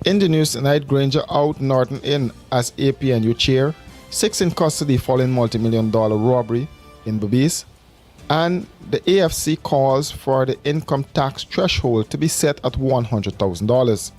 In the news tonight, Granger out Norton in as APNU chair, 6 in custody following multi-million-dollar robbery in Berbice, and the AFC calls for the income tax threshold to be set at $100,000.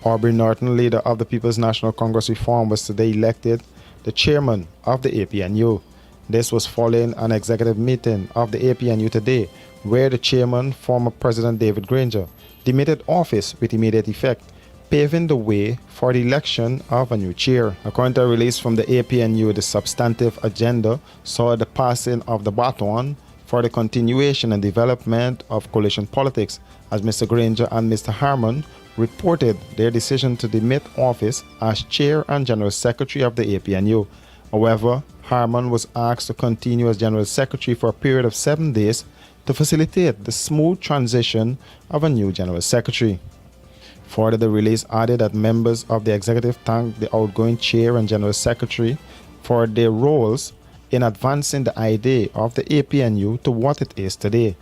Aubrey Norton, leader of the People's National Congress Reform, was today elected the chairman of the APNU. This was following an executive meeting of the APNU today, where the chairman, former President David Granger, demitted office with immediate effect, paving the way for the election of a new chair. According to a release from the APNU, the substantive agenda saw the passing of the baton for the continuation and development of coalition politics, as Mr. Granger and Mr. Harmon reported their decision to demit office as chair and general secretary of the APNU. However, Harmon was asked to continue as general secretary for a period of 7 days to facilitate the smooth transition of a new general secretary. Further, the release added that members of the executive thanked the outgoing chair and general secretary for their roles in advancing the idea of the APNU to what it is today.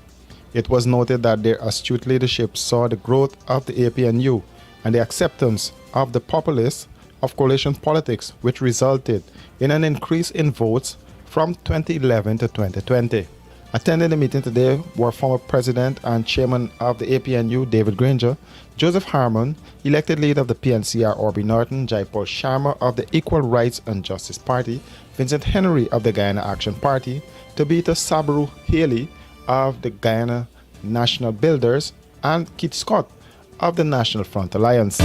It was noted that their astute leadership saw the growth of the APNU and the acceptance of the populace of coalition politics, which resulted in an increase in votes from 2011 to 2020. Attending the meeting today were former President and Chairman of the APNU, David Granger, Joseph Harmon, elected leader of the PNCR, Aubrey Norton, Jaipal Sharma of the Equal Rights and Justice Party, Vincent Henry of the Guyana Action Party, Tabitha Sabaru Haley of the Guyana National Builders, and Keith Scott of the National Front Alliance.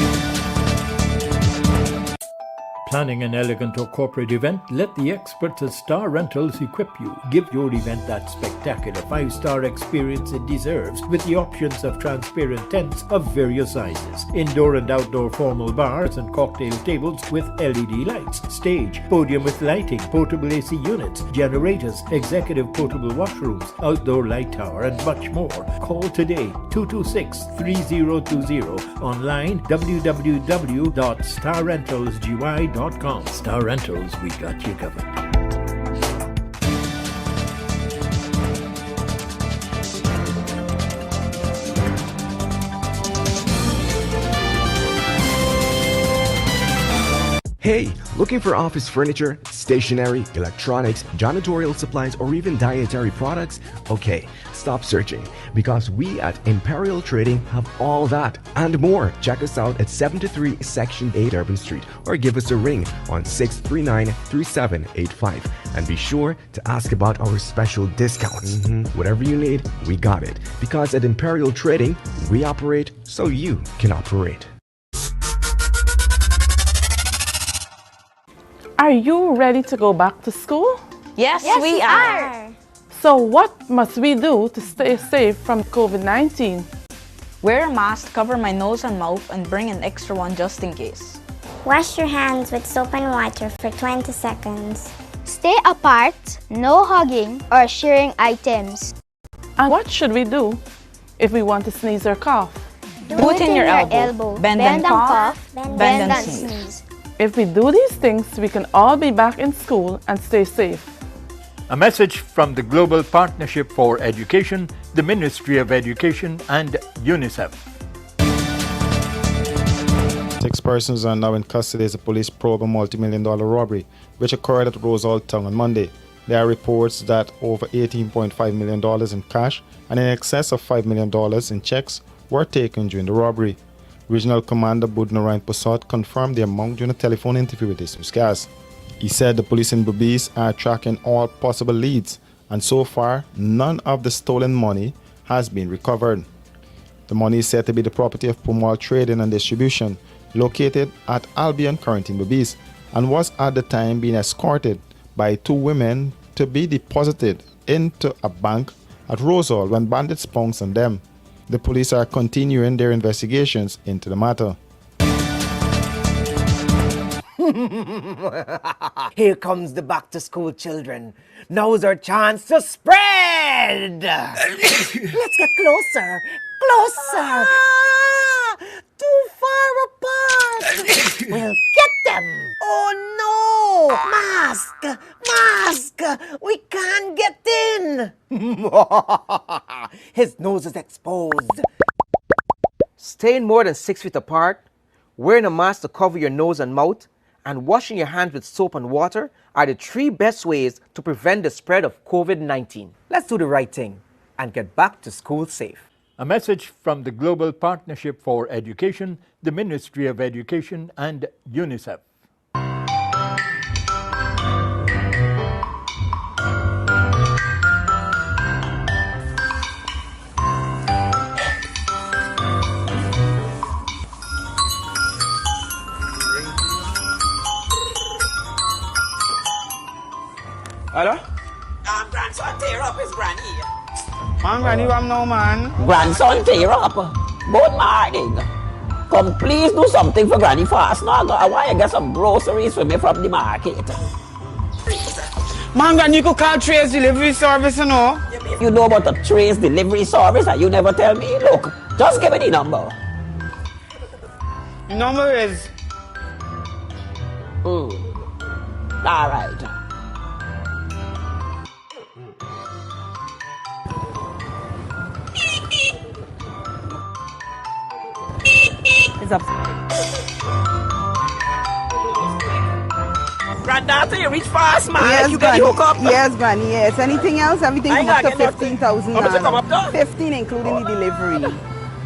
Planning an elegant or corporate event? Let the experts at Star Rentals equip you. Give your event that spectacular 5-star experience it deserves with the options of transparent tents of various sizes, indoor and outdoor formal bars and cocktail tables with LED lights, stage, podium with lighting, portable AC units, generators, executive portable washrooms, outdoor light tower, and much more. Call today 226-3020. Online www.starrentalsgy.com. Star Rentals, we got you covered. Hey, looking for office furniture, stationery, electronics, janitorial supplies, or even dietary products? Okay, stop searching, because we at Imperial Trading have all that and more. Check us out at 73 Section 8 Urban Street, or give us a ring on 639-3785. And be sure to ask about our special discounts. Whatever you need, we got it. Because at Imperial Trading, we operate so you can operate. Are you ready to go back to school? Yes, we are. So what must we do to stay safe from COVID-19? Wear a mask, cover my nose and mouth, and bring an extra one just in case. Wash your hands with soap and water for 20 seconds. Stay apart, no hugging or sharing items. And what should we do if we want to sneeze or cough? Do it in your elbow. Bend and cough. Bend and sneeze. If we do these things, we can all be back in school and stay safe. A message from the Global Partnership for Education, the Ministry of Education, and UNICEF. 6 persons are now in custody as the police probe a multi-million-dollar robbery, which occurred at Rosal Town on Monday. There are reports that over $18.5 million in cash and in excess of $5 million in checks were taken during the robbery. Regional Commander Budnarain Posot confirmed the amount during a telephone interview with this newscast. He said the police in Berbice are tracking all possible leads, and so far, none of the stolen money has been recovered. The money is said to be the property of Pumal Trading and Distribution, located at Albion Current in Berbice, and was at the time being escorted by 2 women to be deposited into a bank at Rosal when bandits pounced on them. The police are continuing their investigations into the matter. Here comes the back-to-school children. Now's our chance to spread! Let's get closer! Closer! Too far apart! We'll get them! Oh no! Mask! Mask! We can't get in! His nose is exposed. staying more than 6 feet apart, wearing a mask to cover your nose and mouth, and washing your hands with soap and water are the 3 best ways to prevent the spread of COVID-19. Let's do the right thing and get back to school safe. A message from the Global Partnership for Education, the Ministry of Education, and UNICEF. Hello? Grandson tear up his granny. Man, granny, what now, man? Grandson tear up. Both morning. Come please do something for granny fast. No, I want to get some groceries for me from the market. Man, granny, you could call Trace Delivery Service, you know? You know about the Trace Delivery Service and you never tell me? Look, just give me the number. The number is... All right. It's up. Granddaughter, you reach fast, man. Yes, You get hook up. Yes, Granny, yes. Anything else? Everything I come up to ain't got nothing. 15,000. How much it come up to? 15, including the delivery.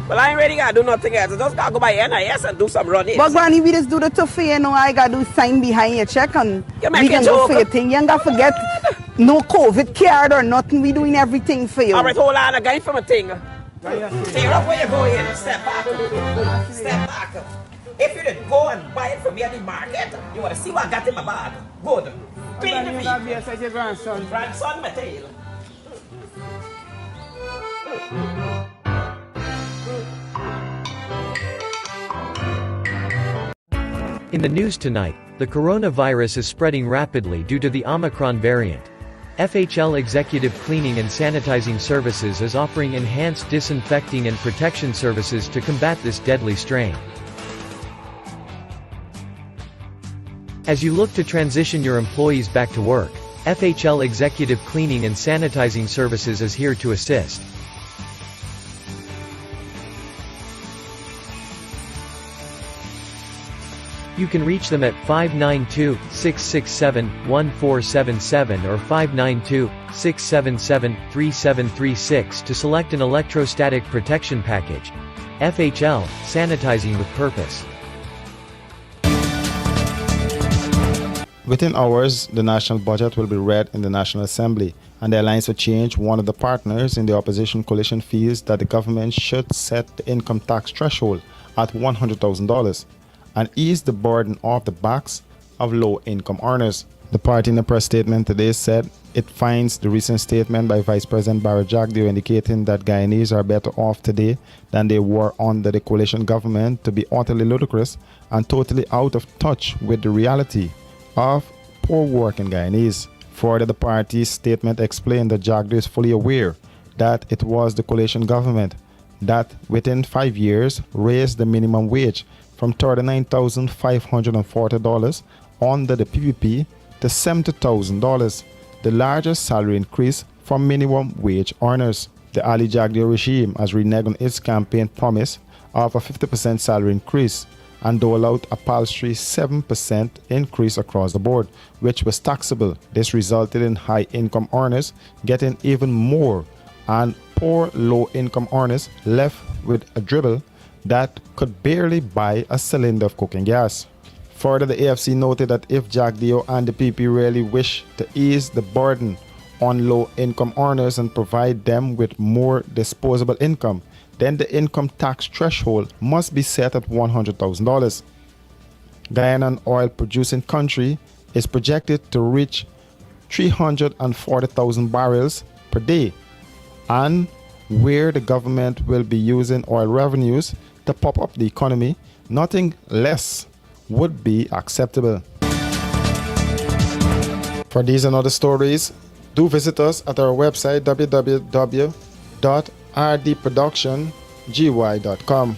Well, I ain't ready to do nothing else. I just gotta go by NIS and do some running. But Granny, we just do the tough, you know. I gotta do sign behind your check and You make we it can go joke. for your thing. You ain't gotta forget no COVID card or nothing. We doing everything for you. All right, hold on. I got it from a thing. Tear up where you go in. Step back. Step back. If you didn't go and buy it from me at the market, you want to see what I got in my bag. Good. Pay the fee. Your grandson. Grandson material. In the news tonight, the coronavirus is spreading rapidly due to the Omicron variant. FHL Executive Cleaning and Sanitizing Services is offering enhanced disinfecting and protection services to combat this deadly strain. As you look to transition your employees back to work, FHL Executive Cleaning and Sanitizing Services is here to assist. You can reach them at 592-667-1477 or 592-677-3736 to select an electrostatic protection package. FHL, sanitizing with purpose. Within hours, the national budget will be read in the National Assembly, and the Alliance for Change, one of the partners in the opposition coalition, feels that the government should set the income tax threshold at $100,000 and ease the burden off the backs of low-income earners. The party in a press statement today said it finds the recent statement by Vice President Barry Jagdeo indicating that Guyanese are better off today than they were under the coalition government to be utterly ludicrous and totally out of touch with the reality of poor working Guyanese. Further, the party's statement explained that Jagdeo is fully aware that it was the coalition government that within 5 years raised the minimum wage from $39,540 under the PPP to $70,000, the largest salary increase for minimum wage earners. The Ali Jagdeo regime has reneged on its campaign promise of a 50% salary increase and dole out a paltry 7% increase across the board, which was taxable. This resulted in high-income earners getting even more and poor low-income earners left with a dribble that could barely buy a cylinder of cooking gas. Further, the AFC noted that if Jagdeo and the PP really wish to ease the burden on low-income earners and provide them with more disposable income, then the income tax threshold must be set at $100,000. Guyana, an oil-producing country, is projected to reach 340,000 barrels per day, and where the government will be using oil revenues to pop up the economy, nothing less would be acceptable. For these and other stories, do visit us at our website www.rdproductiongy.com.